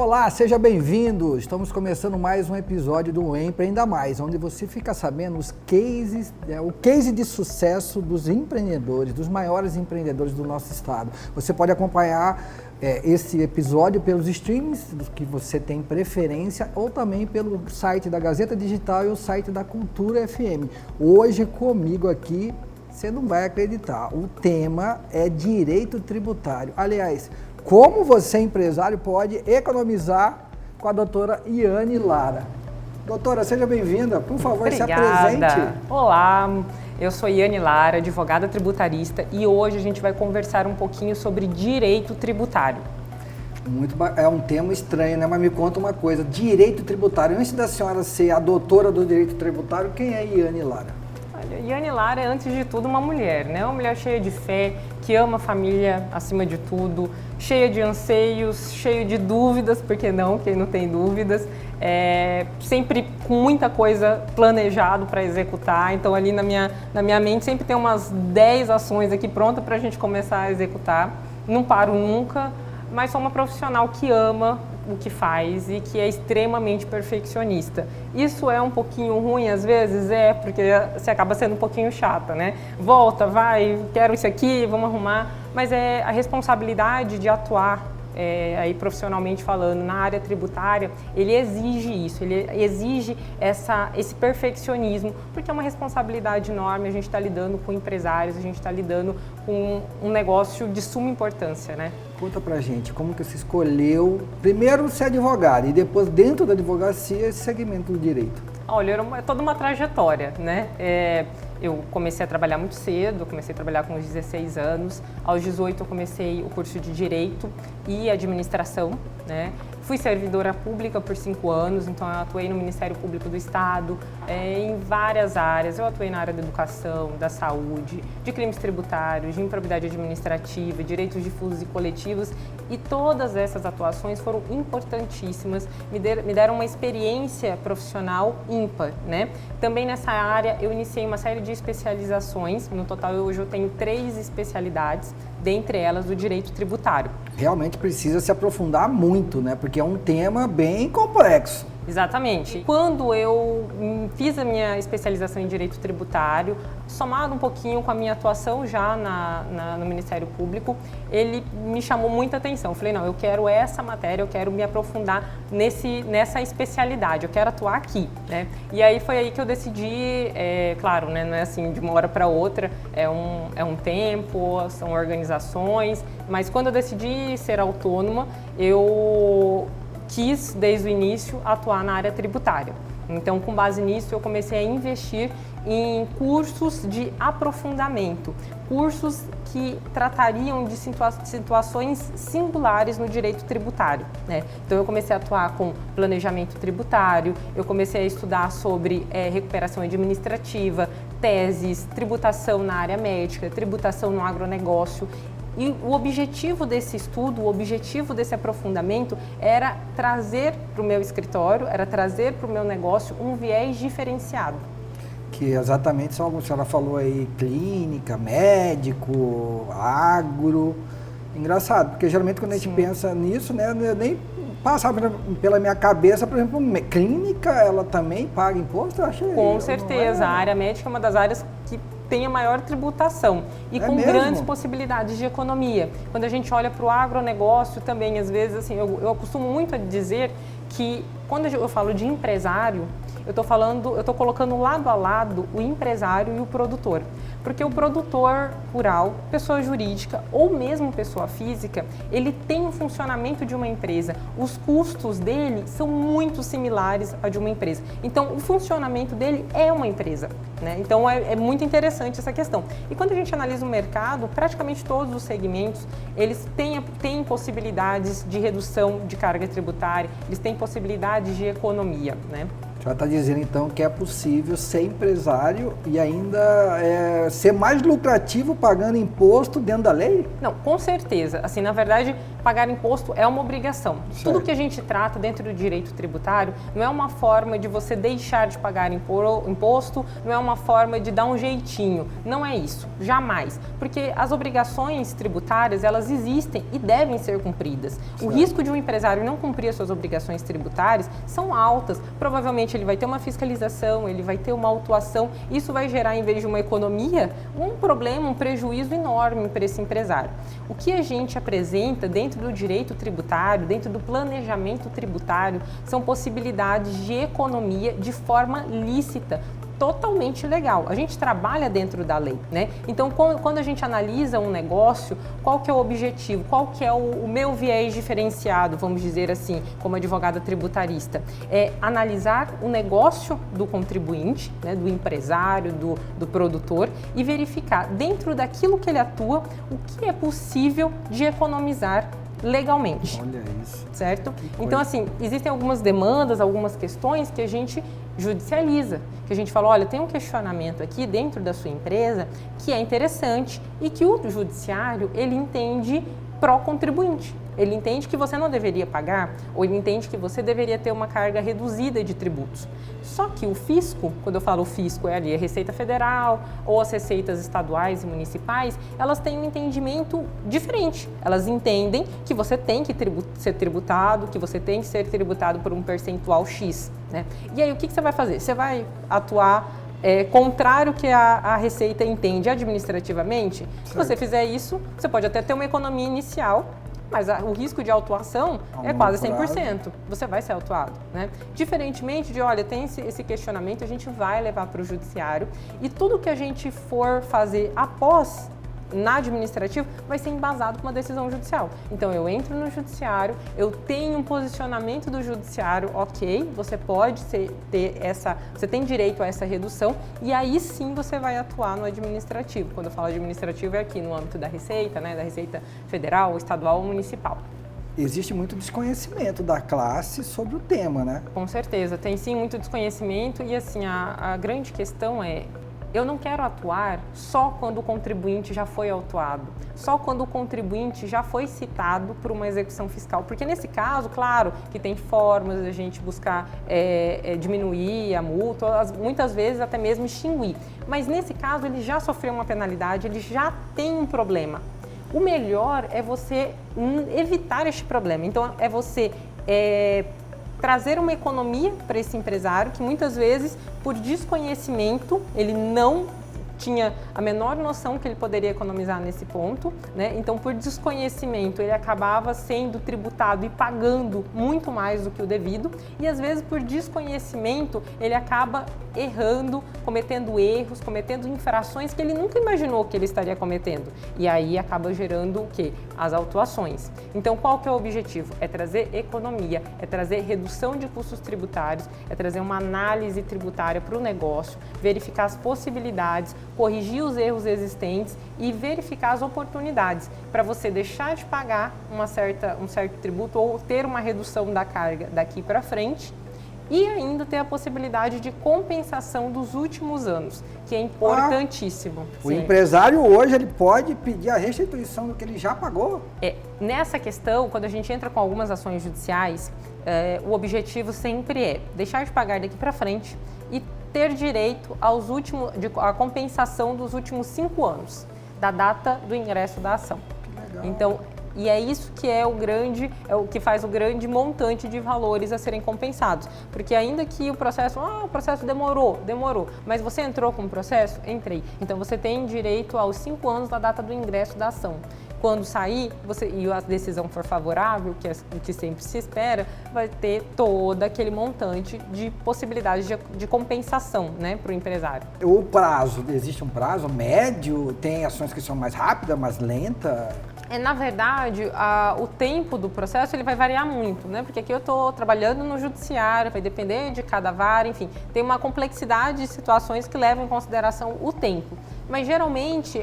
Olá, seja bem-vindo! Estamos começando mais um episódio do Empreenda Mais, onde você fica sabendo os cases, o case de sucesso dos empreendedores, dos maiores empreendedores do nosso estado. Você pode acompanhar esse episódio pelos streams que você tem preferência ou também pelo site da Gazeta Digital e o site da Cultura FM. Hoje comigo aqui, você não vai acreditar, o tema é direito tributário. Aliás, como você, empresário, pode economizar com a doutora Iane Lara. Doutora, seja bem-vinda. Por favor, Obrigada. Se apresente. Olá, eu sou Iane Lara, advogada tributarista, e hoje a gente vai conversar um pouquinho sobre direito tributário. É um tema estranho, né? Mas me conta uma coisa, direito tributário. Antes da senhora ser a doutora do direito tributário, quem é Iane Lara? Olha, Iane Lara é, antes de tudo, uma mulher, né? Uma mulher cheia de fé, que ama a família acima de tudo, cheia de anseios, cheia de dúvidas, porque não, quem não tem dúvidas, sempre com muita coisa planejado para executar. Então ali na minha mente sempre tem umas 10 ações aqui prontas para a gente começar a executar. Não paro nunca, mas sou uma profissional que ama o que faz e que é extremamente perfeccionista. Isso é um pouquinho ruim às vezes, porque você acaba sendo um pouquinho chata, né? Volta, vai, quero isso aqui, vamos arrumar, mas é a responsabilidade de atuar aí profissionalmente falando na área tributária, ele exige isso, ele exige esse perfeccionismo, porque é uma responsabilidade enorme. A gente está lidando com empresários, a gente está lidando com um negócio de suma importância, né? Conta pra gente, como que você escolheu, primeiro ser advogado e depois dentro da advocacia esse segmento do direito? Olha, é toda uma trajetória, né? Eu comecei a trabalhar muito cedo, comecei a trabalhar com uns 16 anos. Aos 18 eu comecei o curso de Direito e Administração, né? Fui servidora pública por 5 anos, então eu atuei no Ministério Público do Estado, em várias áreas. Eu atuei na área da educação, da saúde, de crimes tributários, de improbidade administrativa, direitos difusos e coletivos, e todas essas atuações foram importantíssimas, me deram uma experiência profissional ímpar, né? Também nessa área eu iniciei uma série de especializações, no total hoje eu tenho 3 especialidades, dentre elas do direito tributário. Realmente precisa se aprofundar muito, né? Porque é um tema bem complexo. Exatamente. Quando eu fiz a minha especialização em Direito Tributário, somado um pouquinho com a minha atuação já no Ministério Público, ele me chamou muita atenção. Eu falei, não, eu quero essa matéria, eu quero me aprofundar nessa especialidade, eu quero atuar aqui, né? E aí foi aí que eu decidi, claro, né, não é assim de uma hora para outra, é um tempo, são organizações, mas quando eu decidi ser autônoma, eu quis, desde o início, atuar na área tributária. Então, com base nisso, eu comecei a investir em cursos de aprofundamento, cursos que tratariam de situações singulares no direito tributário, né? Então, eu comecei a atuar com planejamento tributário, eu comecei a estudar sobre recuperação administrativa, teses, tributação na área médica, tributação no agronegócio. E o objetivo desse estudo, o objetivo desse aprofundamento era trazer para o meu escritório, era trazer para o meu negócio um viés diferenciado. Que exatamente são alguns, a senhora falou aí, clínica, médico, agro. Engraçado, porque geralmente quando a gente pensa nisso, né, nem passa pela minha cabeça, por exemplo, clínica, ela também paga imposto? Eu achei, com certeza, a área médica é uma das áreas que tem a maior tributação e com grandes possibilidades de economia. Quando a gente olha para o agronegócio também, às vezes, assim, eu costumo muito a dizer que quando eu falo de empresário, eu estou colocando lado a lado o empresário e o produtor. Porque o produtor rural, pessoa jurídica ou mesmo pessoa física, ele tem um funcionamento de uma empresa. Os custos dele são muito similares a de uma empresa. Então, o funcionamento dele é uma empresa, né? Então, é muito interessante essa questão. E quando a gente analisa o mercado, praticamente todos os segmentos, eles têm possibilidades de redução de carga tributária, eles têm possibilidades de economia, né? Você está dizendo então que é possível ser empresário e ainda ser mais lucrativo pagando imposto dentro da lei? Não, com certeza. Assim, na verdade, pagar imposto é uma obrigação. Certo. Tudo que a gente trata dentro do direito tributário não é uma forma de você deixar de pagar imposto, não é uma forma de dar um jeitinho. Não é isso, jamais. Porque as obrigações tributárias, elas existem e devem ser cumpridas. Certo. O risco de um empresário não cumprir as suas obrigações tributárias são altas. Provavelmente ele vai ter uma fiscalização, ele vai ter uma autuação. Isso vai gerar, em vez de uma economia, um problema, um prejuízo enorme para esse empresário. O que a gente apresenta dentro do direito tributário, dentro do planejamento tributário, são possibilidades de economia de forma lícita, totalmente legal. A gente trabalha dentro da lei, né? Então, quando a gente analisa um negócio, qual que é o objetivo? Qual que é o meu viés diferenciado, vamos dizer assim, como advogada tributarista? É analisar o negócio do contribuinte, né, do empresário, do produtor e verificar, dentro daquilo que ele atua, o que é possível de economizar legalmente. Olha isso. Certo? Então, assim, existem algumas demandas, algumas questões que a gente judicializa, que a gente fala, olha, tem um questionamento aqui dentro da sua empresa que é interessante e que o judiciário, ele entende pró-contribuinte. Ele entende que você não deveria pagar, ou ele entende que você deveria ter uma carga reduzida de tributos. Só que o fisco, quando eu falo fisco, é ali a Receita Federal ou as receitas estaduais e municipais, elas têm um entendimento diferente. Elas entendem que você tem que ser tributado, que você tem que ser tributado por um percentual X, né? E aí, o que você vai fazer? Você vai atuar contrário que a Receita entende administrativamente? Certo. Se você fizer isso, você pode até ter uma economia inicial, mas o risco de autuação é quase 100%. Você vai ser autuado, né? Diferentemente de, olha, tem esse questionamento, a gente vai levar para o judiciário e tudo que a gente for fazer após na administrativa vai ser embasado por uma decisão judicial. Então, eu entro no judiciário, eu tenho um posicionamento do judiciário, ok, você pode você tem direito a essa redução e aí sim você vai atuar no administrativo. Quando eu falo administrativo é aqui no âmbito da Receita, né, da Receita Federal, Estadual ou Municipal. Existe muito desconhecimento da classe sobre o tema, né? Com certeza, tem sim muito desconhecimento e assim, a grande questão é, eu não quero atuar só quando o contribuinte já foi autuado, só quando o contribuinte já foi citado por uma execução fiscal. Porque nesse caso, claro, que tem formas de a gente buscar diminuir a multa, muitas vezes até mesmo extinguir. Mas nesse caso, ele já sofreu uma penalidade, ele já tem um problema. O melhor é você evitar este problema. Então, é você trazer uma economia para esse empresário que muitas vezes, por desconhecimento, ele não tinha a menor noção que ele poderia economizar nesse ponto, né? Então, por desconhecimento, ele acabava sendo tributado e pagando muito mais do que o devido e, às vezes, por desconhecimento, ele acaba errando, cometendo erros, cometendo infrações que ele nunca imaginou que ele estaria cometendo. E aí acaba gerando o quê? As autuações. Então, qual que é o objetivo? É trazer economia, é trazer redução de custos tributários, é trazer uma análise tributária para o negócio, verificar as possibilidades, corrigir os erros existentes e verificar as oportunidades para você deixar de pagar um certo tributo ou ter uma redução da carga daqui para frente e ainda ter a possibilidade de compensação dos últimos anos, que é importantíssimo. O empresário hoje ele pode pedir a restituição do que ele já pagou? Nessa questão, quando a gente entra com algumas ações judiciais, o objetivo sempre é deixar de pagar daqui para frente e ter direito à compensação dos últimos 5 anos, da data do ingresso da ação. Que legal. Então, e é isso que é o que faz o grande montante de valores a serem compensados. Porque ainda que o processo demorou, mas você entrou com o processo? Entrei. Então você tem direito aos 5 anos da data do ingresso da ação. Quando sair e a decisão for favorável, que é o que sempre se espera, vai ter todo aquele montante de possibilidades de compensação, né, para o empresário. O prazo, existe um prazo médio? Tem ações que são mais rápidas, mais lentas? Na verdade, o tempo do processo ele vai variar muito, né? Porque aqui eu estou trabalhando no judiciário, vai depender de cada vara, enfim, tem uma complexidade de situações que levam em consideração o tempo. Mas geralmente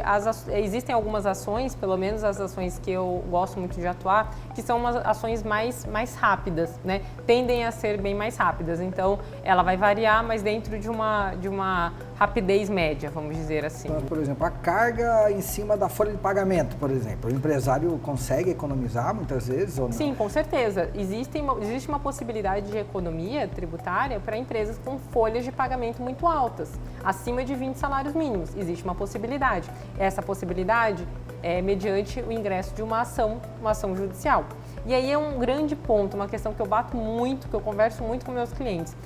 existem algumas ações, pelo menos as ações que eu gosto muito de atuar, que são umas ações mais rápidas, né? Tendem a ser bem mais rápidas. Então, ela vai variar, mas dentro de uma rapidez média, vamos dizer assim. Então, por exemplo, a carga em cima da folha de pagamento, por exemplo, o empresário consegue economizar muitas vezes ou não? Sim, com certeza. Existe uma possibilidade de economia tributária para empresas com folhas de pagamento muito altas, acima de 20 salários mínimos. Existe uma possibilidade. Essa possibilidade é mediante o ingresso de uma ação judicial. E aí é um grande ponto, uma questão que eu bato muito, que eu converso muito com meus clientes.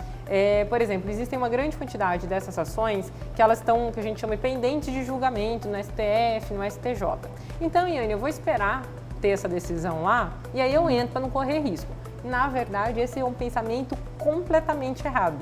Por exemplo, existem uma grande quantidade dessas ações que elas estão, que a gente chama de pendentes de julgamento no STF, no STJ. Então, Iane, eu vou esperar ter essa decisão lá e aí eu entro para não correr risco. Na verdade, esse é um pensamento completamente errado.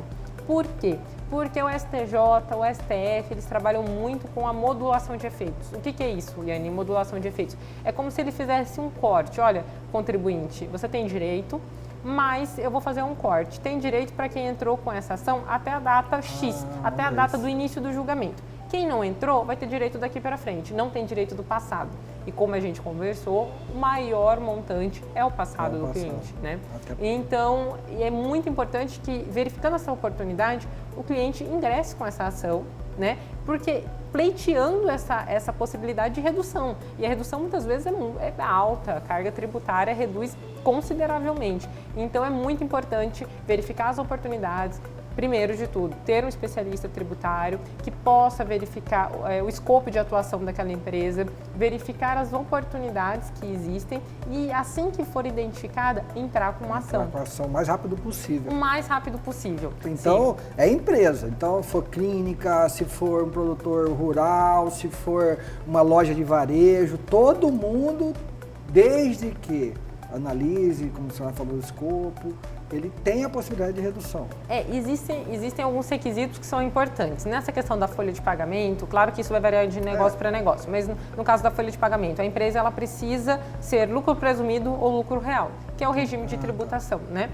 Por quê? Porque o STJ, o STF, eles trabalham muito com a modulação de efeitos. O que é isso, Iane, modulação de efeitos? É como se ele fizesse um corte. Olha, contribuinte, você tem direito, mas eu vou fazer um corte. Tem direito para quem entrou com essa ação até a data X, até a data do início do julgamento. Quem não entrou vai ter direito daqui para frente, não tem direito do passado. E como a gente conversou, o maior montante é o passado do cliente, né? Então, é muito importante que, verificando essa oportunidade, o cliente ingresse com essa ação, né? Porque pleiteando essa possibilidade de redução. E a redução muitas vezes é alta, a carga tributária reduz consideravelmente. Então é muito importante verificar as oportunidades. Primeiro de tudo, ter um especialista tributário que possa verificar o escopo de atuação daquela empresa, verificar as oportunidades que existem e, assim que for identificada, entrar com uma ação. Com a ação o mais rápido possível. O mais rápido possível. Então, sim. É empresa. Então, se for clínica, se for um produtor rural, se for uma loja de varejo, todo mundo, desde que analise, como você falou, o escopo, ele tem a possibilidade de redução. Existem alguns requisitos que são importantes. Nessa questão da folha de pagamento, claro que isso vai variar de negócio para negócio, mas no caso da folha de pagamento, a empresa ela precisa ser lucro presumido ou lucro real, que é o regime de tributação, né?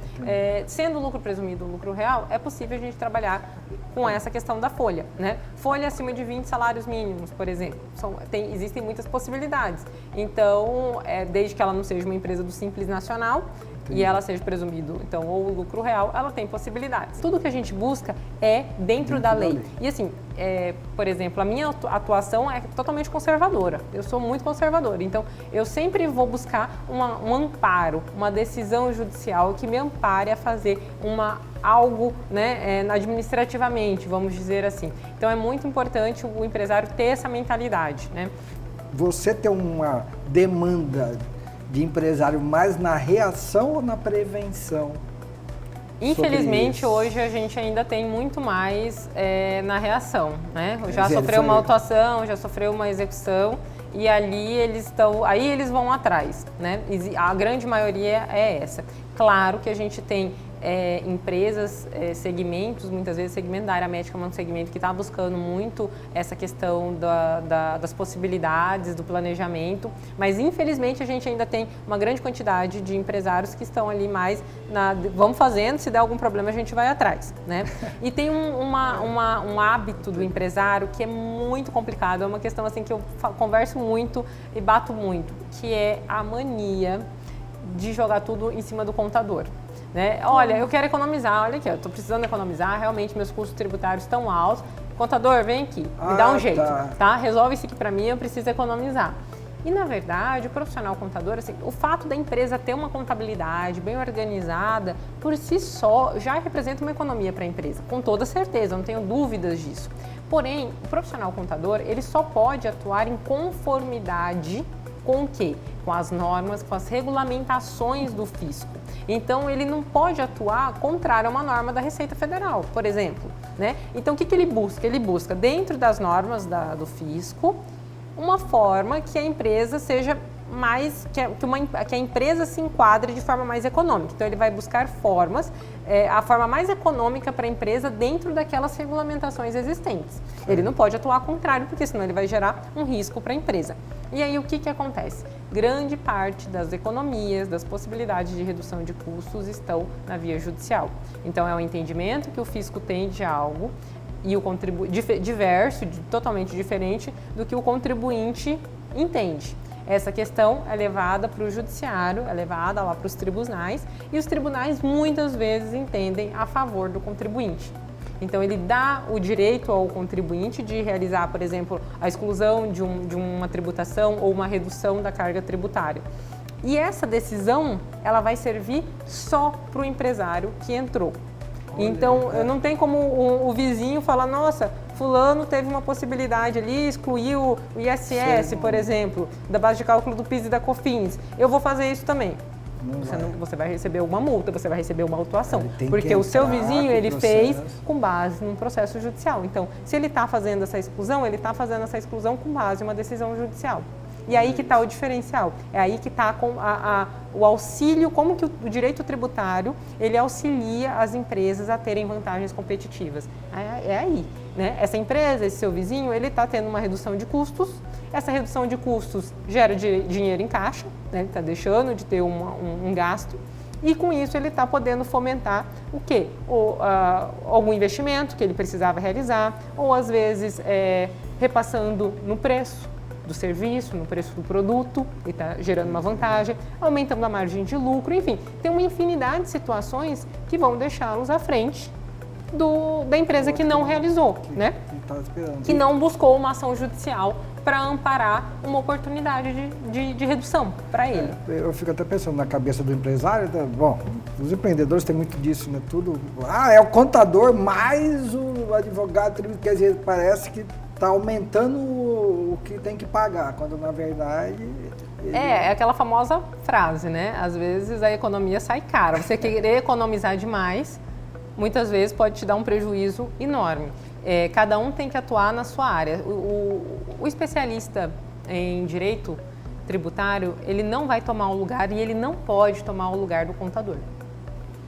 Sendo lucro presumido ou lucro real, é possível a gente trabalhar com essa questão da folha, né? Folha acima de 20 salários mínimos, por exemplo. Existem muitas possibilidades. Então, desde que ela não seja uma empresa do Simples Nacional, e ela seja presumido, então, ou lucro real, ela tem possibilidades. Tudo que a gente busca é dentro da lei. E assim, por exemplo, a minha atuação é totalmente conservadora. Eu sou muito conservadora. Então, eu sempre vou buscar um amparo, uma decisão judicial que me ampare a fazer algo, né, administrativamente, vamos dizer assim. Então, é muito importante o empresário ter essa mentalidade, né? Você tem uma demanda de empresário mais na reação ou na prevenção? Infelizmente, hoje a gente ainda tem muito mais na reação, né? Já sofreu uma autuação, já sofreu uma execução e ali eles vão atrás, né? A grande maioria é essa. Claro que a gente tem empresas, segmentos, muitas vezes o segmento da área médica é um segmento que está buscando muito essa questão das possibilidades, do planejamento, mas infelizmente a gente ainda tem uma grande quantidade de empresários que estão ali mais vamos fazendo, se der algum problema a gente vai atrás, né? E tem um hábito do empresário que é muito complicado, é uma questão assim que eu converso muito e bato muito, que é a mania de jogar tudo em cima do contador. Né? Olha, eu quero economizar, olha aqui, eu estou precisando economizar, realmente meus custos tributários estão altos. Contador, vem aqui, me dá um jeito, tá? Resolve isso aqui para mim, eu preciso economizar. E, na verdade, o profissional contador, assim, o fato da empresa ter uma contabilidade bem organizada, por si só, já representa uma economia para a empresa, com toda certeza, não tenho dúvidas disso. Porém, o profissional contador, ele só pode atuar em conformidade com o quê? Com as normas, com as regulamentações do fisco. Então, ele não pode atuar contrário a uma norma da Receita Federal, por exemplo, né? Então, o que ele busca? Ele busca, dentro das normas do fisco, uma forma que a empresa seja mais, que a empresa se enquadre de forma mais econômica. Então, ele vai buscar formas, a forma mais econômica para a empresa dentro daquelas regulamentações existentes. Ele não pode atuar contrário, porque senão ele vai gerar um risco para a empresa. E aí, o que acontece? Grande parte das economias, das possibilidades de redução de custos estão na via judicial. Então, é um entendimento que o fisco tem de algo, e o diverso, totalmente diferente do que o contribuinte entende. Essa questão é levada para o judiciário, é levada lá para os tribunais, e os tribunais muitas vezes entendem a favor do contribuinte. Então, ele dá o direito ao contribuinte de realizar, por exemplo, a exclusão de uma tributação ou uma redução da carga tributária. E essa decisão, ela vai servir só para o empresário que entrou. Então, não tem como o vizinho falar, nossa, fulano teve uma possibilidade ali, excluiu o ISS, por exemplo, da base de cálculo do PIS e da COFINS. Eu vou fazer isso também. Você vai receber uma multa, você vai receber uma autuação, porque o seu vizinho, ele fez com base num processo judicial. Então, se ele está fazendo essa exclusão, ele está fazendo essa exclusão com base em uma decisão judicial. E aí que está o diferencial, é aí que está o auxílio, como que o direito tributário, ele auxilia as empresas a terem vantagens competitivas. É aí, né? Essa empresa, esse seu vizinho, ele está tendo uma redução de custos, essa redução de custos gera dinheiro em caixa, né? Ele está deixando de ter um gasto, e com isso ele está podendo fomentar o quê? Algum investimento que ele precisava realizar, ou às vezes repassando no preço do serviço, no preço do produto, e está gerando uma vantagem, aumentando a margem de lucro, enfim, tem uma infinidade de situações que vão deixá-los à frente da empresa que não realizou, né? Que não buscou uma ação judicial para amparar uma oportunidade de redução para ele. Eu fico até pensando na cabeça do empresário, bom, os empreendedores têm muito disso, né? Tudo, é o contador mais o advogado, quer dizer, parece que está aumentando o que tem que pagar, quando na verdade... É aquela famosa frase, né? Às vezes a economia sai cara. Você querer economizar demais, muitas vezes pode te dar um prejuízo enorme. Cada um tem que atuar na sua área. O especialista em direito tributário, ele não vai tomar o lugar e ele não pode tomar o lugar do contador.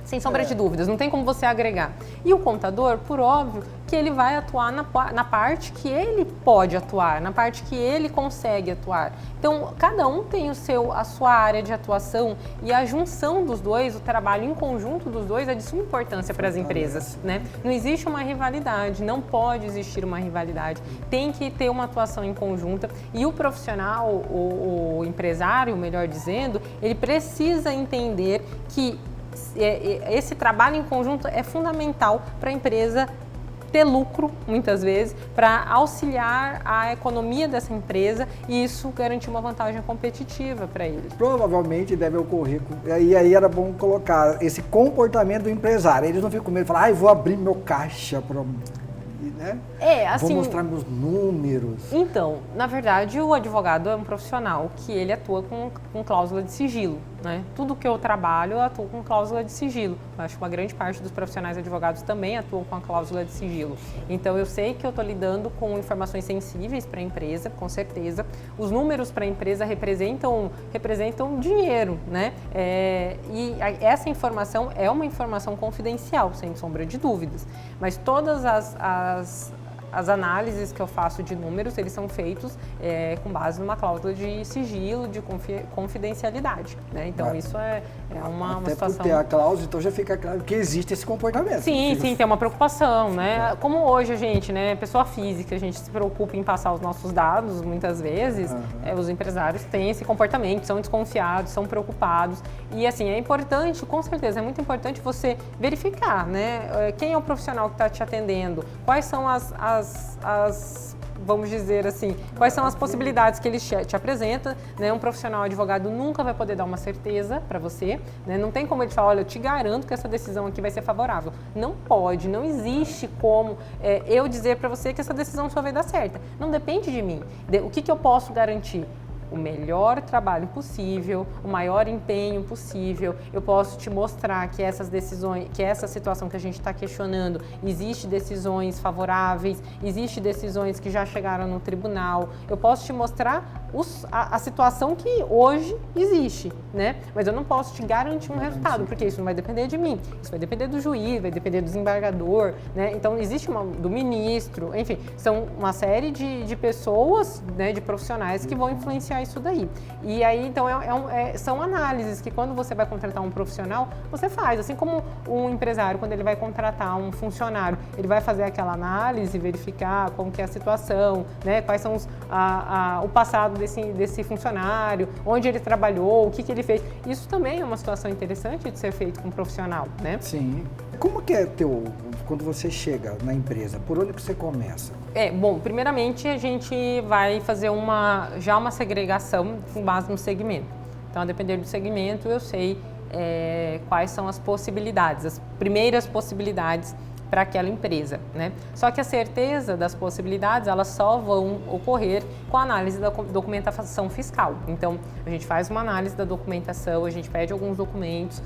Sem sombra de dúvidas, não tem como você agregar. E o contador, por óbvio, que ele vai atuar na parte que ele pode atuar, na parte que ele consegue atuar. Então, cada um tem a sua área de atuação, e a junção dos dois, o trabalho em conjunto dos dois é de suma importância para as empresas, né? Não existe uma rivalidade, não pode existir uma rivalidade, tem que ter uma atuação em conjunta, e o profissional, o empresário, melhor dizendo, ele precisa entender que esse trabalho em conjunto é fundamental para a empresa ter lucro, muitas vezes, para auxiliar a economia dessa empresa, e isso garantir uma vantagem competitiva para eles. Provavelmente deve ocorrer, e aí era bom colocar esse comportamento do empresário. Eles não ficam com medo de falar, vou abrir meu caixa para... Né? Assim, vou mostrar meus números. Então, na verdade, o advogado é um profissional que ele atua com cláusula de sigilo, né? Tudo que eu trabalho, eu atuo com cláusula de sigilo. Eu acho que uma grande parte dos profissionais advogados também atuam com a cláusula de sigilo. Então, eu sei que eu estou lidando com informações sensíveis para a empresa, com certeza. Os números para a empresa representam dinheiro, né? E essa informação é uma informação confidencial, sem sombra de dúvidas. Mas todas as análises que eu faço de números, eles são feitos com base numa cláusula de sigilo, de confidencialidade, né? Então, isso é uma situação... Até por ter a cláusula, então já fica claro que existe esse comportamento. Sim, tem uma preocupação, né? Como hoje a gente, né, pessoa física, a gente se preocupa em passar os nossos dados, muitas vezes, os empresários têm esse comportamento, são desconfiados, são preocupados. E, assim, é importante, com certeza, é muito importante você verificar, né? Quem é o profissional que está te atendendo, quais são vamos dizer assim, quais são as possibilidades que ele te apresenta, né? Um profissional advogado nunca vai poder dar uma certeza para você, né? Não tem como ele falar, olha, eu te garanto que essa decisão aqui vai ser favorável. Não pode, não existe como eu dizer para você que essa decisão só vai dar certa. Não depende de mim. O que eu posso garantir? O melhor trabalho possível, o maior empenho possível. Eu posso te mostrar que essas decisões, que essa situação que a gente está questionando, existe decisões favoráveis, existe decisões que já chegaram no tribunal. Eu posso te mostrar a situação que hoje existe, né? Mas eu não posso te garantir um resultado, porque isso não vai depender de mim, isso vai depender do juiz, vai depender do desembargador, né? Então, existe do ministro, enfim, são uma série de pessoas, né, de profissionais que vão influenciar isso daí. E aí, então, são análises que quando você vai contratar um profissional, você faz. Assim como um empresário, quando ele vai contratar um funcionário, ele vai fazer aquela análise, verificar como que é a situação, né? Quais são o passado desse funcionário, onde ele trabalhou, o que ele fez. Isso também é uma situação interessante de ser feito com um profissional, né? Sim. Como que é quando você chega na empresa? Por onde que você começa? Bom, primeiramente a gente vai fazer uma segregação com base no segmento. Então, a depender do segmento, eu sei quais são as possibilidades, as primeiras possibilidades para aquela empresa, né? Só que a certeza das possibilidades, elas só vão ocorrer com a análise da documentação fiscal. Então, a gente faz uma análise da documentação, a gente pede alguns documentos,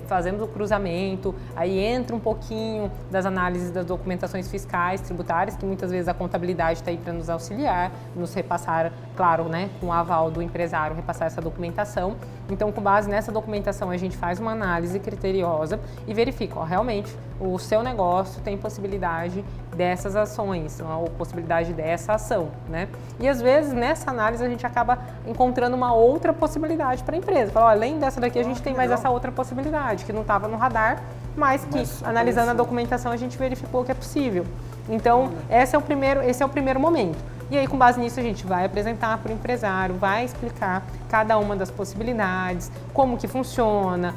fazemos o cruzamento, aí entra um pouquinho das análises das documentações fiscais, tributárias, que muitas vezes a contabilidade está aí para nos auxiliar, nos repassar, claro, né, com o aval do empresário, repassar essa documentação. Então, com base nessa documentação, a gente faz uma análise criteriosa e verifica, realmente, o seu negócio tem possibilidade dessas ações, ou possibilidade dessa ação, né? E às vezes nessa análise a gente acaba encontrando uma outra possibilidade para a empresa. Fala, além dessa daqui a gente tem mais essa outra possibilidade que não estava no radar, mas que analisando a documentação a gente verificou que é possível. Então esse é o primeiro momento. E aí, com base nisso, a gente vai apresentar para o empresário, vai explicar cada uma das possibilidades, como que funciona,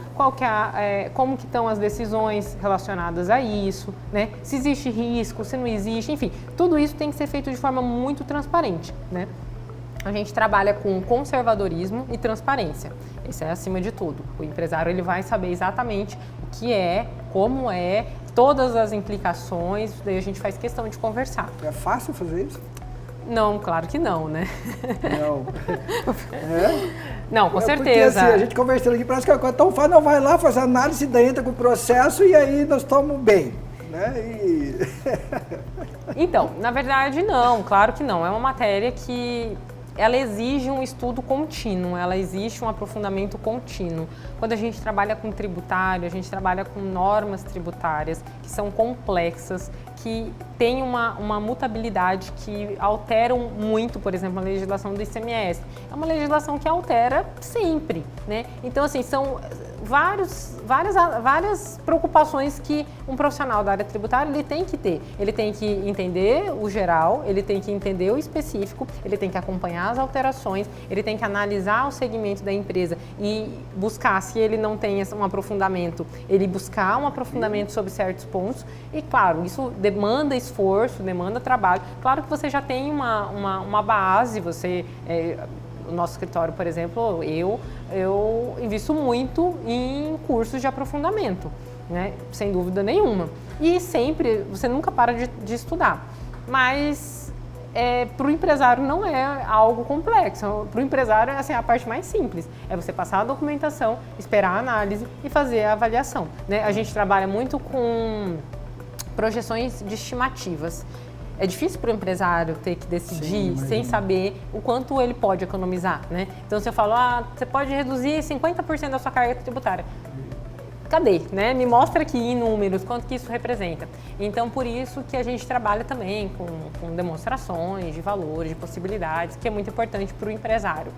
como que estão as decisões relacionadas a isso, né? Se existe risco, se não existe, enfim, tudo isso tem que ser feito de forma muito transparente, né? A gente trabalha com conservadorismo e transparência. Isso é acima de tudo. O empresário ele vai saber exatamente o que é, como é, todas as implicações, daí a gente faz questão de conversar. É fácil fazer isso? Não, claro que não, né? Não. Não, com certeza. Porque assim, a gente conversando aqui, parece que a coisa tão fácil, não vai lá, faz análise, daí entra com o processo e aí nós estamos bem, né? Então, na verdade, não, claro que não. É uma matéria que ela exige um estudo contínuo, ela exige um aprofundamento contínuo. Quando a gente trabalha com tributário, a gente trabalha com normas tributárias que são complexas, que têm uma mutabilidade, que alteram muito, por exemplo, a legislação do ICMS. É uma legislação que altera sempre, né? Então, assim, são várias preocupações que um profissional da área tributária ele tem que ter. Ele tem que entender o geral, ele tem que entender o específico, ele tem que acompanhar as alterações, ele tem que analisar o segmento da empresa e buscar, se ele não tem um aprofundamento, ele buscar um aprofundamento sobre certos pontos. E, claro, isso demanda esforço, demanda trabalho. Claro que você já tem uma base, o nosso escritório, por exemplo, eu invisto muito em cursos de aprofundamento, né? Sem dúvida nenhuma. E sempre, você nunca para de estudar. Mas para o empresário não é algo complexo. Para o empresário, assim, a parte mais simples é você passar a documentação, esperar a análise e fazer a avaliação, né? A gente trabalha muito com projeções de estimativas. É difícil para o empresário ter que decidir sem saber o quanto ele pode economizar, né? Então, se eu falo, você pode reduzir 50% da sua carga tributária. Cadê, né? Me mostra aqui em números quanto que isso representa. Então, por isso que a gente trabalha também com demonstrações de valores, de possibilidades, que é muito importante para o empresário.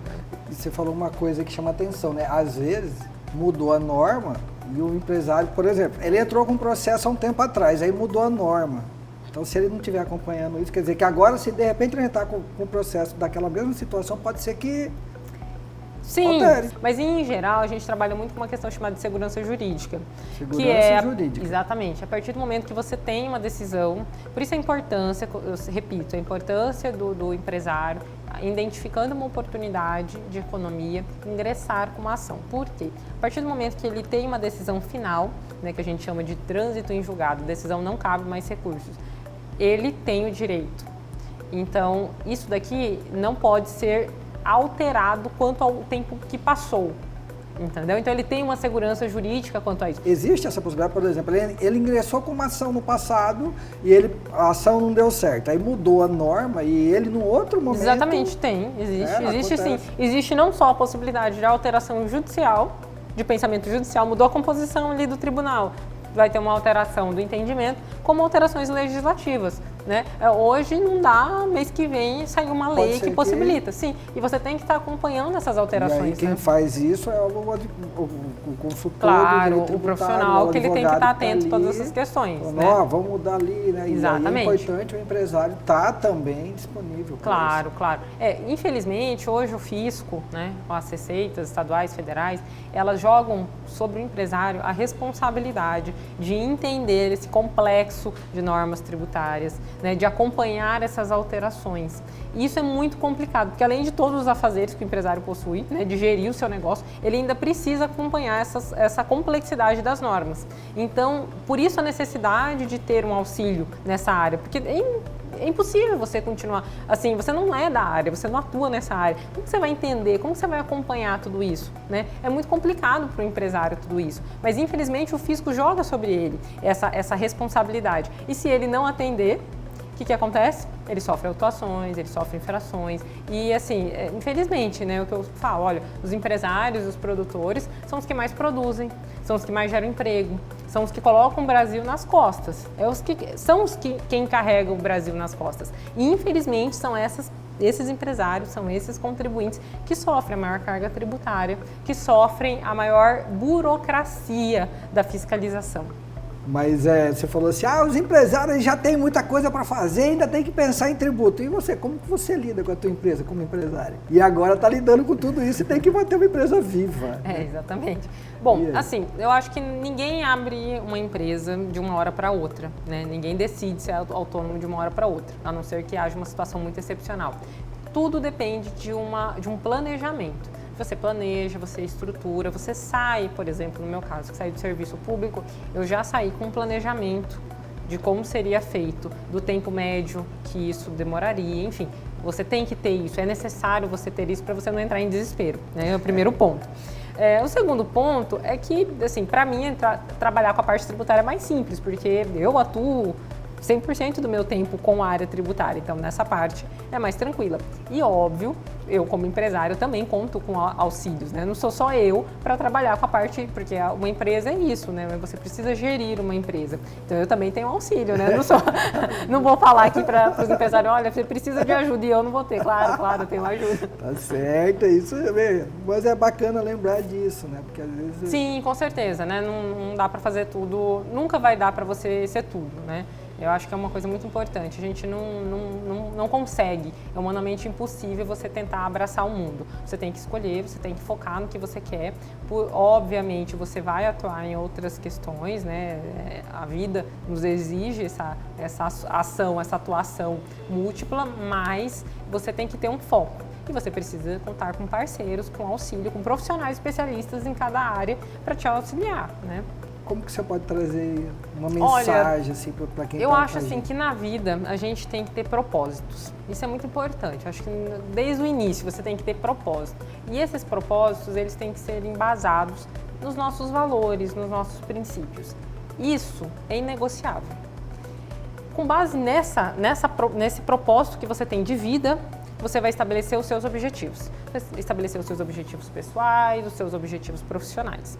E você falou uma coisa que chama atenção, né? Às vezes, mudou a norma e o empresário, por exemplo, ele entrou com um processo há um tempo atrás, aí mudou a norma. Então, se ele não estiver acompanhando isso, quer dizer que agora, se de repente ele está com o processo daquela mesma situação, pode ser que sim, altere. Mas em geral a gente trabalha muito com uma questão chamada de segurança jurídica. Segurança jurídica. Exatamente. A partir do momento que você tem uma decisão, por isso a importância, eu repito, a importância do empresário, identificando uma oportunidade de economia, ingressar com uma ação. Por quê? A partir do momento que ele tem uma decisão final, né, que a gente chama de trânsito em julgado, decisão não cabe mais recursos, ele tem o direito. Então, isso daqui não pode ser alterado quanto ao tempo que passou. Entendeu? Então ele tem uma segurança jurídica quanto a isso. Existe essa possibilidade, por exemplo, ele ingressou com uma ação no passado e a ação não deu certo, aí mudou a norma e ele no outro momento... Exatamente, existe sim. Existe não só a possibilidade de alteração judicial, de pensamento judicial, mudou a composição ali do tribunal, vai ter uma alteração do entendimento, como alterações legislativas, né? Hoje não dá, mês que vem sai uma lei que possibilita, sim, e você tem que estar acompanhando essas alterações. E aí quem faz isso é o consultor, claro, o profissional, que ele tem que estar atento a todas essas questões. Falando, né? Vamos mudar ali, né? Exatamente. E aí é importante o empresário estar também disponível. Claro. Infelizmente, hoje o fisco, né, as receitas estaduais, federais, elas jogam sobre o empresário a responsabilidade de entender esse complexo de normas tributárias, né, de acompanhar essas alterações. E isso é muito complicado, porque além de todos os afazeres que o empresário possui, né, de gerir o seu negócio, ele ainda precisa acompanhar essa complexidade das normas. Então, por isso a necessidade de ter um auxílio nessa área, porque é impossível você continuar assim, você não é da área, você não atua nessa área. Como você vai entender, como você vai acompanhar tudo isso? Né? É muito complicado para o empresário tudo isso, mas infelizmente o fisco joga sobre ele essa responsabilidade. E se ele não atender, o que acontece? Ele sofre autuações, ele sofre infrações e assim, infelizmente, né, o que eu falo, olha, os empresários, os produtores são os que mais produzem, são os que mais geram emprego, são os que colocam o Brasil nas costas, são os que quem carrega o Brasil nas costas. E infelizmente são esses empresários, são esses contribuintes que sofrem a maior carga tributária, que sofrem a maior burocracia da fiscalização. Mas você falou assim, os empresários já têm muita coisa para fazer, ainda tem que pensar em tributo. E você, como que você lida com a tua empresa como empresário? E agora está lidando com tudo isso e tem que manter uma empresa viva. Exatamente. Bom, assim, eu acho que ninguém abre uma empresa de uma hora para outra, né? Ninguém decide ser autônomo de uma hora para outra, a não ser que haja uma situação muito excepcional. Tudo depende de um planejamento. Você planeja, você estrutura, você sai, por exemplo, no meu caso, que saí do serviço público, eu já saí com um planejamento de como seria feito, do tempo médio que isso demoraria, enfim. Você tem que ter isso, é necessário você ter isso para você não entrar em desespero, né? É o primeiro ponto. O segundo ponto é que, assim, para mim, trabalhar com a parte tributária é mais simples, porque eu atuo 100% do meu tempo com a área tributária, então nessa parte é mais tranquila. E óbvio, eu como empresário também conto com auxílios, né? Não sou só eu para trabalhar com a parte, porque uma empresa é isso, né? Você precisa gerir uma empresa. Então eu também tenho auxílio, né? Não vou falar aqui para os empresários, olha, você precisa de ajuda e eu não vou ter. Claro, eu tenho ajuda. Tá certo, isso mesmo. Mas é bacana lembrar disso, né? Porque às vezes... Sim, com certeza, né? Não dá para fazer tudo, nunca vai dar para você ser tudo, né? Eu acho que é uma coisa muito importante. A gente não consegue, é humanamente impossível você tentar abraçar o mundo. Você tem que escolher, você tem que focar no que você quer. Obviamente, você vai atuar em outras questões, né? A vida nos exige essa ação, essa atuação múltipla, mas você tem que ter um foco. E você precisa contar com parceiros, com auxílio, com profissionais especialistas em cada área para te auxiliar, né? Como que você pode trazer uma mensagem assim, para quem eu acho assim que na vida a gente tem que ter propósitos. Isso é muito importante. Eu acho que desde o início você tem que ter propósito. E esses propósitos, eles têm que ser embasados nos nossos valores, nos nossos princípios. Isso é inegociável. Com base nesse propósito que você tem de vida, você vai estabelecer os seus objetivos. Estabelecer os seus objetivos pessoais, os seus objetivos profissionais.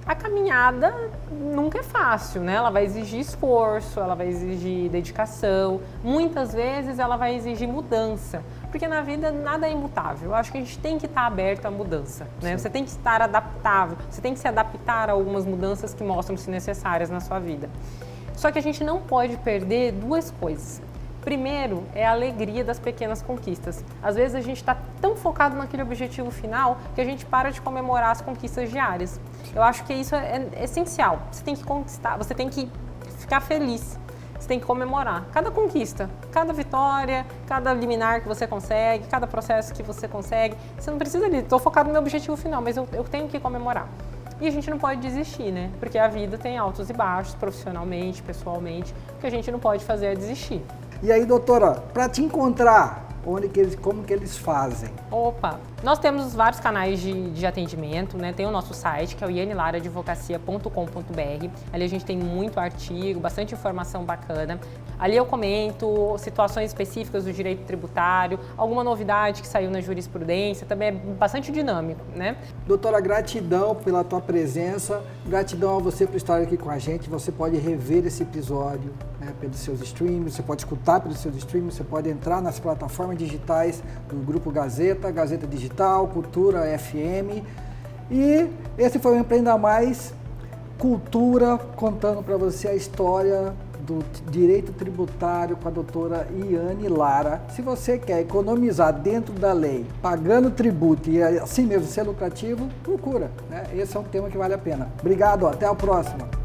A caminhada nunca é fácil, né? Ela vai exigir esforço, ela vai exigir dedicação, muitas vezes ela vai exigir mudança, porque na vida nada é imutável. Eu acho que a gente tem que estar aberto à mudança, né? Você tem que estar adaptável, você tem que se adaptar a algumas mudanças que mostram-se necessárias na sua vida. Só que a gente não pode perder duas coisas. Primeiro é a alegria das pequenas conquistas. Às vezes a gente está tão focado naquele objetivo final que a gente para de comemorar as conquistas diárias. Eu acho que isso é essencial. Você tem que conquistar, você tem que ficar feliz, você tem que comemorar cada conquista, cada vitória, cada liminar que você consegue, cada processo que você consegue. Você não precisa ali, estou focado no meu objetivo final, mas eu tenho que comemorar. E a gente não pode desistir, né? Porque a vida tem altos e baixos, profissionalmente, pessoalmente. O que a gente não pode fazer é desistir. E aí, doutora, para te encontrar, como que eles fazem? Opa, Nós temos vários canais de atendimento, né? Tem o nosso site, que é o ianilaradvocacia.com.br. Ali a gente tem muito artigo, bastante informação bacana. Ali eu comento situações específicas do direito tributário, alguma novidade que saiu na jurisprudência, também é bastante dinâmico, né? Doutora, gratidão pela tua presença, gratidão a você por estar aqui com a gente. Você pode rever esse episódio, né, pelos seus streams, você pode escutar pelos seus streams, você pode entrar nas plataformas digitais do Grupo Gazeta, Gazeta Digital, Cultura FM. E esse foi o Empreenda Mais, cultura, contando para você a história do direito tributário com a doutora Iane Lara. Se você quer economizar dentro da lei, pagando tributo e assim mesmo ser lucrativo, procura, né? Esse é um tema que vale a pena. Obrigado, até a próxima.